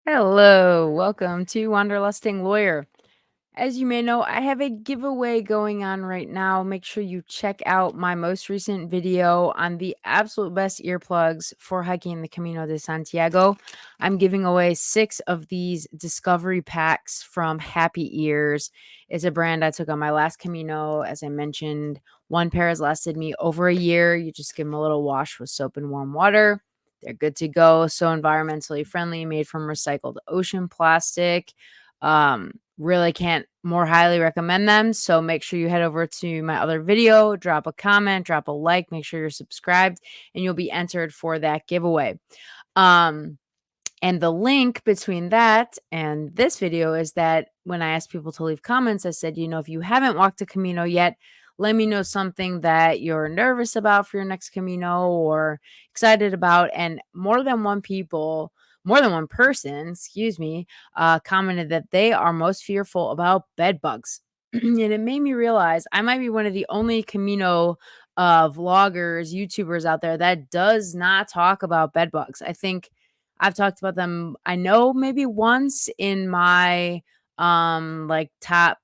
Hello, welcome to Wanderlusting Lawyer. As you may know, I have a giveaway going on right now. Make sure you check out my most recent video on the absolute best earplugs for hiking the Camino de Santiago. I'm giving away 6 of these discovery packs from Happy Ears. It's a brand I took on my last Camino. As I mentioned, one pair has lasted me over a year. You just give them a little wash with soap and warm water. They're good to go. So environmentally friendly, made from recycled ocean plastic. Really can't more highly recommend them. So make sure you head over to my other video, drop a comment, drop a like, make sure you're subscribed, and you'll be entered for that giveaway. Um, and the link between that and this video is that when I asked people to leave comments, I said, if you haven't walked a Camino yet, let me know something that you're nervous about for your next Camino or excited about. And more than one person, excuse me, commented that they are most fearful about bed bugs. And it made me realize I might be one of the only Camino vloggers, YouTubers out there that does not talk about bed bugs. I think I've talked about them, I know maybe once in my, top,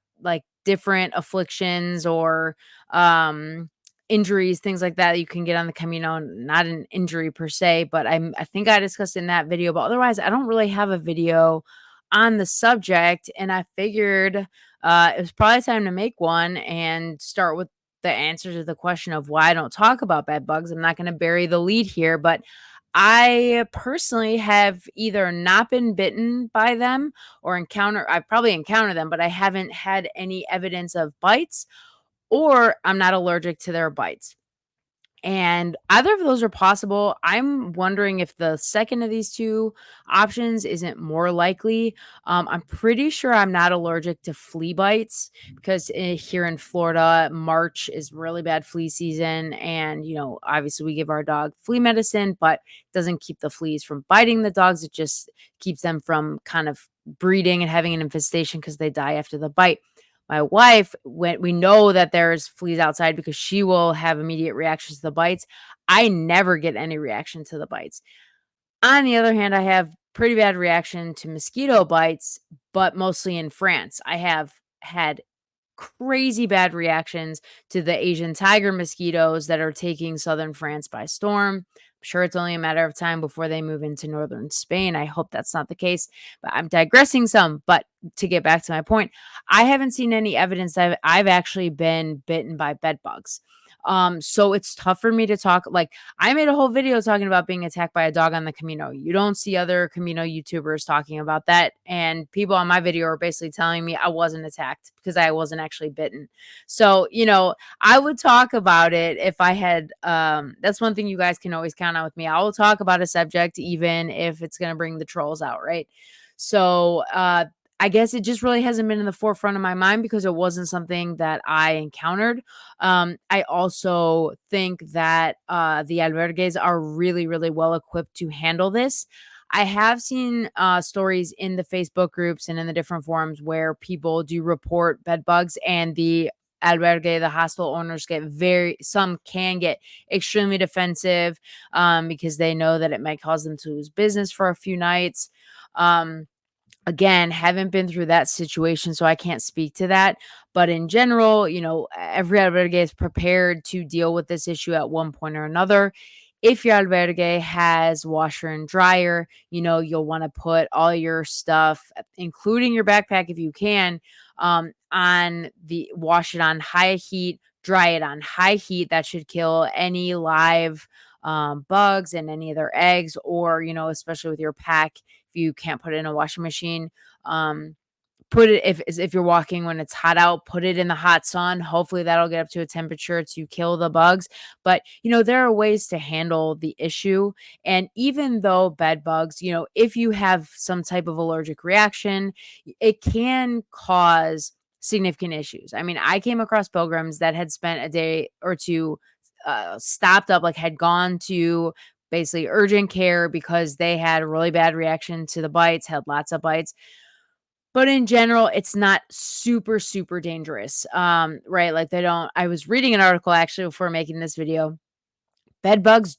different afflictions or, um, injuries, things like that you can get on the Camino, not an injury per se, but I think I discussed in that video, but otherwise, I don't really have a video on the subject, and I figured, it was probably time to make one and start with the answer to the question of why I don't talk about bed bugs. I'm not gonna bury the lead here, but I personally have either not been bitten by them or I've probably encountered them, but I haven't had any evidence of bites, or I'm not allergic to their bites. And either of those are possible. I'm wondering if the second of these 2 options isn't more likely. I'm pretty sure I'm not allergic to flea bites because, here in Florida, March is really bad flea season, and, obviously, we give our dog flea medicine, but it doesn't keep the fleas from biting the dogs, it just keeps them from kind of breeding and having an infestation because they die after the bite. My wife, when we know that there's fleas outside because she will have immediate reactions to the bites. I never get any reaction to the bites. On the other hand, I have pretty bad reaction to mosquito bites, but mostly in France. I have had crazy bad reactions to the Asian tiger mosquitoes that are taking southern France by storm. I'm sure it's only a matter of time before they move into northern Spain. I hope that's not the case, but I'm digressing some. But to get back to my point, I haven't seen any evidence that I've actually been bitten by bed bugs. So it's tough for me to talk. Like, I made a whole video talking about being attacked by a dog on the Camino. You don't see other Camino YouTubers talking about that. And people on my video are basically telling me I wasn't attacked because I wasn't actually bitten. So, I would talk about it if I had, that's one thing you guys can always count on with me. I will talk about a subject, even if it's going to bring the trolls out, right? So, I guess it just really hasn't been in the forefront of my mind because it wasn't something that I encountered. I also think that the albergues are really, really well equipped to handle this. I have seen stories in the Facebook groups and in the different forums where people do report bed bugs, and the albergue, the hostel owners some can get extremely defensive because they know that it might cause them to lose business for a few nights. Um, Again, haven't been through that situation, so I can't speak to that. But in general, every albergue is prepared to deal with this issue at one point or another. If your albergue has washer and dryer, you'll want to put all your stuff, including your backpack if you can, wash it on high heat, dry it on high heat. That should kill any live bugs and any of their eggs, or, especially with your pack, if you can't put it in a washing machine, um, put it if you're walking when it's hot out, put it in the hot sun. Hopefully that'll get up to a temperature to kill the bugs. But, there are ways to handle the issue. And even though bed bugs, if you have some type of allergic reaction, it can cause significant issues. I mean, I came across pilgrims that had spent a day or two stopped up, like had gone to basically urgent care because they had a really bad reaction to the bites, had lots of bites. But in general, it's not super, super dangerous. Right? Like, I was reading an article actually before making this video. Bed bugs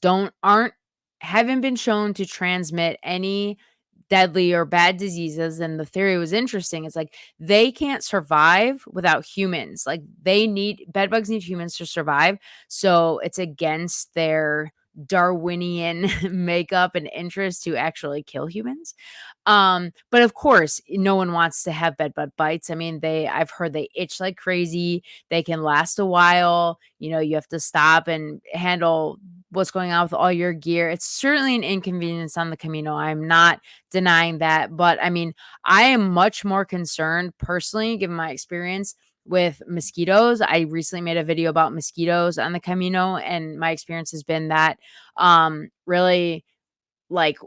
haven't been shown to transmit any deadly or bad diseases, and the theory was interesting. It's like they can't survive without humans. Like bedbugs need humans to survive. So it's against their Darwinian makeup and interest to actually kill humans. But of course, no one wants to have bed bug bites. I mean, I've heard they itch like crazy. They can last a while. You have to stop and handle what's going on with all your gear. It's certainly an inconvenience on the Camino. I'm not denying that. But I mean, I am much more concerned personally, given my experience with mosquitoes. I recently made a video about mosquitoes on the Camino, and my experience has been that really like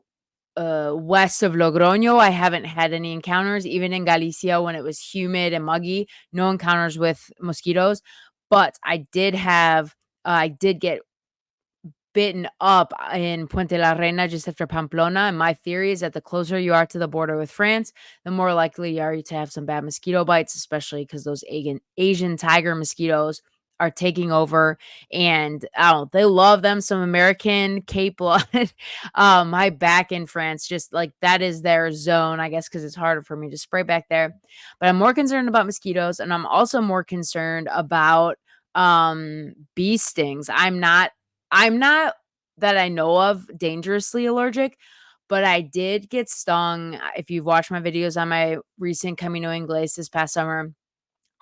west of Logroño, I haven't had any encounters. Even in Galicia, when it was humid and muggy, no encounters with mosquitoes. But I did get bitten up in Puente la Reina just after Pamplona. And my theory is that the closer you are to the border with France, the more likely you are to have some bad mosquito bites, especially because those Asian tiger mosquitoes are taking over. And they love them. Some American Cape blood. My back in France, just like that is their zone, I guess, because it's harder for me to spray back there. But I'm more concerned about mosquitoes, and I'm also more concerned about bee stings. I'm not that I know of dangerously allergic, but I did get stung. If you've watched my videos on my recent Camino Inglés this past summer,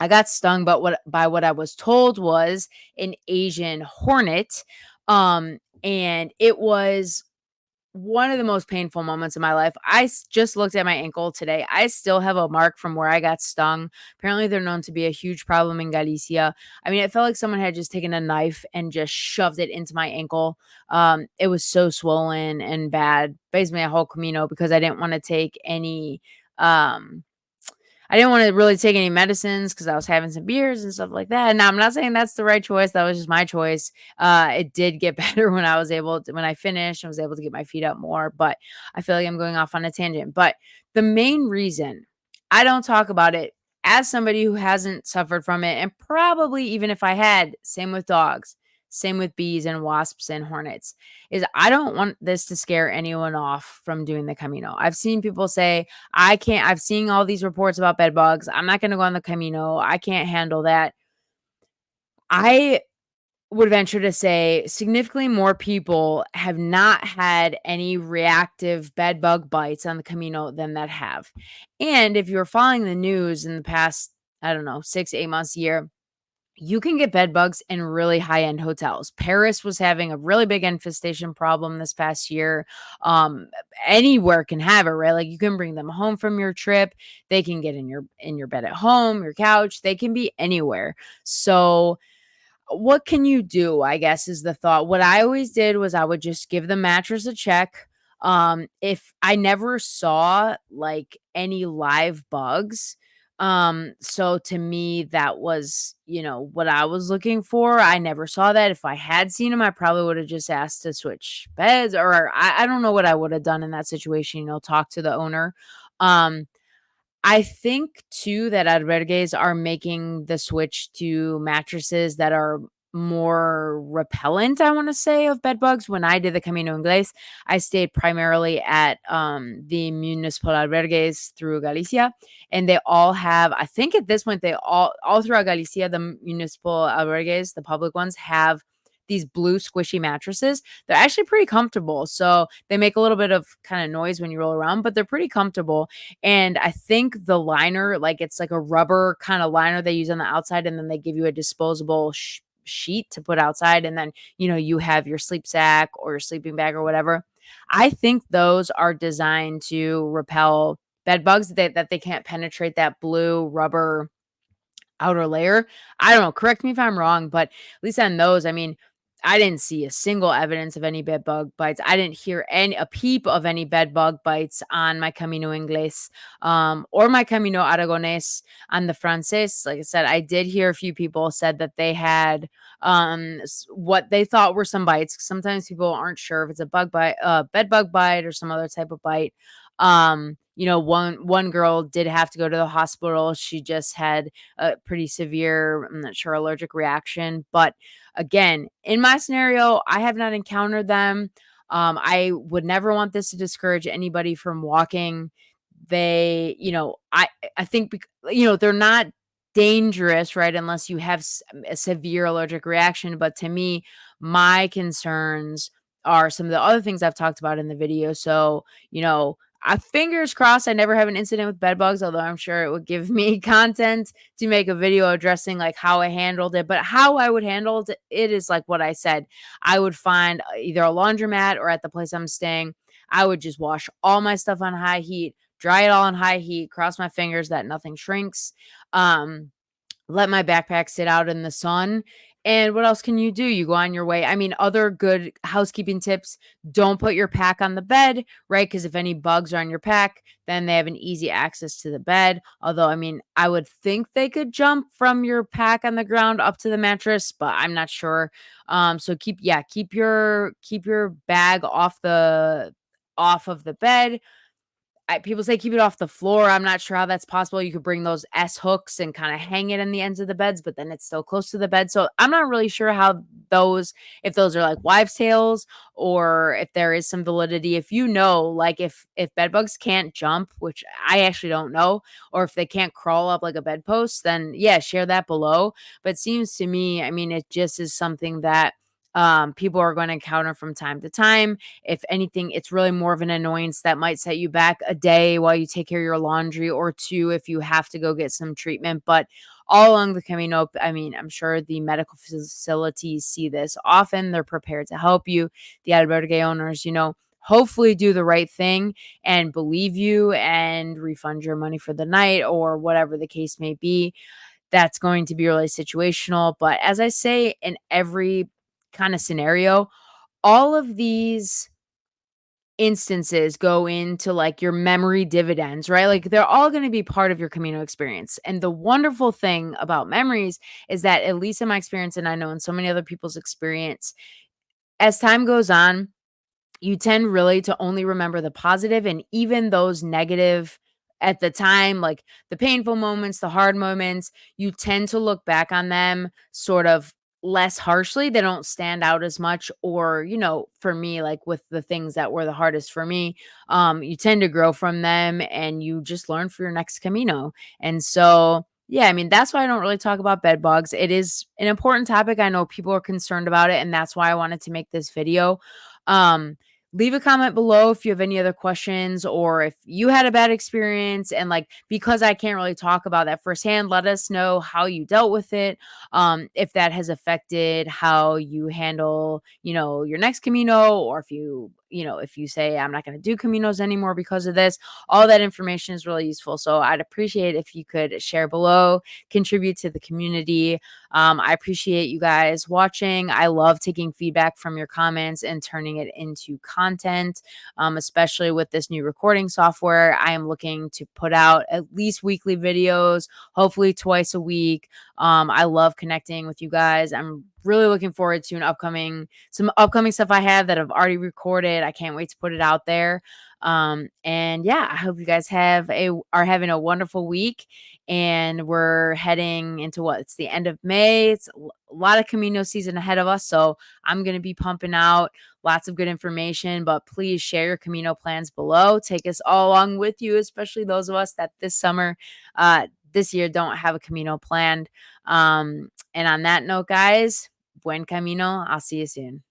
I got stung, but what I was told was an Asian hornet. And it was one of the most painful moments of my life. Just looked at my ankle today. I still have a mark from where I got stung. Apparently, they're known to be a huge problem in Galicia. I mean, it felt like someone had just taken a knife and just shoved it into my ankle. It was so swollen and bad, basically a whole Camino, because um, I didn't want to really take any medicines because I was having some beers and stuff like that. Now, I'm not saying that's the right choice. That was just my choice. It did get better when I finished and was able to get my feet up more. But I feel like I'm going off on a tangent. But the main reason I don't talk about it as somebody who hasn't suffered from it, and probably even if I had, same with dogs, same with bees and wasps and hornets, is I don't want this to scare anyone off from doing the Camino. I've seen people say, I've seen all these reports about bed bugs. I'm not going to go on the Camino. I can't handle that. I would venture to say significantly more people have not had any reactive bed bug bites on the Camino than that have. And if you're following the news in the past, I don't know, 6, 8 months, year, you can get bed bugs in really high-end hotels. Paris was having a really big infestation problem this past year. Um, Anywhere can have it, right? Like you can bring them home from your trip. They can get in your bed at home, your couch. They can be anywhere. So what can you do, I guess, is the thought. What I always did was I would just give the mattress a check. If I never saw like any live bugs, so to me that was, what I was looking for. I never saw that. If I had seen them, I probably would have just asked to switch beds, or I don't know what I would have done in that situation, talk to the owner. Um, I think too that albergues are making the switch to mattresses that are more repellent, I want to say, of bed bugs. When I did the Camino Inglés, I stayed primarily at the municipal albergues through Galicia, and they all have, I think at this point, they all throughout Galicia, the municipal albergues, the public ones, have these blue squishy mattresses. They're actually pretty comfortable. So they make a little bit of kind of noise when you roll around, but they're pretty comfortable. And I think the liner, like it's like a rubber kind of liner they use on the outside, and then they give you a disposable sheet to put outside. And then, you have your sleep sack or your sleeping bag or whatever. I think those are designed to repel bed bugs that they can't penetrate that blue rubber outer layer. I don't know, correct me if I'm wrong, but at least on those, I mean, I didn't see a single evidence of any bed bug bites. I didn't hear a peep of any bed bug bites on my Camino Inglés, or my Camino Aragonés on the Frances. Like I said, I did hear a few people said that they had what they thought were some bites. Sometimes people aren't sure if it's a bug bite, bed bug bite, or some other type of bite. One girl did have to go to the hospital. She just had a pretty severe, I'm not sure, allergic reaction. But again, in my scenario, I have not encountered them. I would never want this to discourage anybody from walking. They, I think, they're not dangerous, right? Unless you have a severe allergic reaction. But to me, my concerns are some of the other things I've talked about in the video. So, I fingers crossed I never have an incident with bed bugs, although I'm sure it would give me content to make a video addressing like how I handled it. But how I would handle it is like what I said. I would find either a laundromat or at the place I'm staying. I would just wash all my stuff on high heat, dry it all on high heat, cross my fingers that nothing shrinks. Um, let my backpack sit out in the sun. And what else can you do? You go on your way. I mean, other good housekeeping tips, don't put your pack on the bed, right? Because if any bugs are on your pack, then they have an easy access to the bed. Although, I mean, I would think they could jump from your pack on the ground up to the mattress, but I'm not sure. So keep your bag off of the bed. People say keep it off the floor. I'm not sure how that's possible. You could bring those S hooks and kind of hang it in the ends of the beds, but then it's still close to the bed. So I'm not really sure how if those are like wives' tales or if there is some validity. If like if bed bugs can't jump, which I actually don't know, or if they can't crawl up like a bedpost, then yeah, share that below. But it seems to me, I mean, it just is something that people are going to encounter from time to time. If anything, it's really more of an annoyance that might set you back a day while you take care of your laundry, or two if you have to go get some treatment. But all along the Camino, I mean, I'm sure the medical facilities see this often. They're prepared to help you. The albergue owners, hopefully do the right thing and believe you and refund your money for the night or whatever the case may be. That's going to be really situational. But as I say, in every kind of scenario, all of these instances go into like your memory dividends, right? Like they're all going to be part of your Camino experience. And the wonderful thing about memories is that, at least in my experience, and I know in so many other people's experience, as time goes on, you tend really to only remember the positive, and even those negative at the time, like the painful moments, the hard moments, you tend to look back on them sort of less harshly. They don't stand out as much. Or, for me, like with the things that were the hardest for me, you tend to grow from them and you just learn for your next Camino. And so, yeah, I mean, that's why I don't really talk about bed bugs. It is an important topic. I know people are concerned about it, and that's why I wanted to make this video. Um, Leave a comment below if you have any other questions, or if you had a bad experience, and like, because I can't really talk about that firsthand, let us know how you dealt with it. If that has affected how you handle, your next Camino, or if you say I'm not going to do Caminos anymore because of this. All that information is really useful. So I'd appreciate if you could share below, contribute to the community. I appreciate you guys watching. I love taking feedback from your comments and turning it into content, especially with this new recording software. I am looking to put out at least weekly videos, hopefully twice a week. I love connecting with you guys. I'm really looking forward to some upcoming stuff I have that I've already recorded. I can't wait to put it out there. And yeah, I hope you guys are having a wonderful week. And we're heading into it's the end of May. It's a lot of Camino season ahead of us. So I'm going to be pumping out lots of good information, but please share your Camino plans below. Take us all along with you, especially those of us that this year don't have a Camino planned. And on that note, guys, buen camino. I'll see you soon.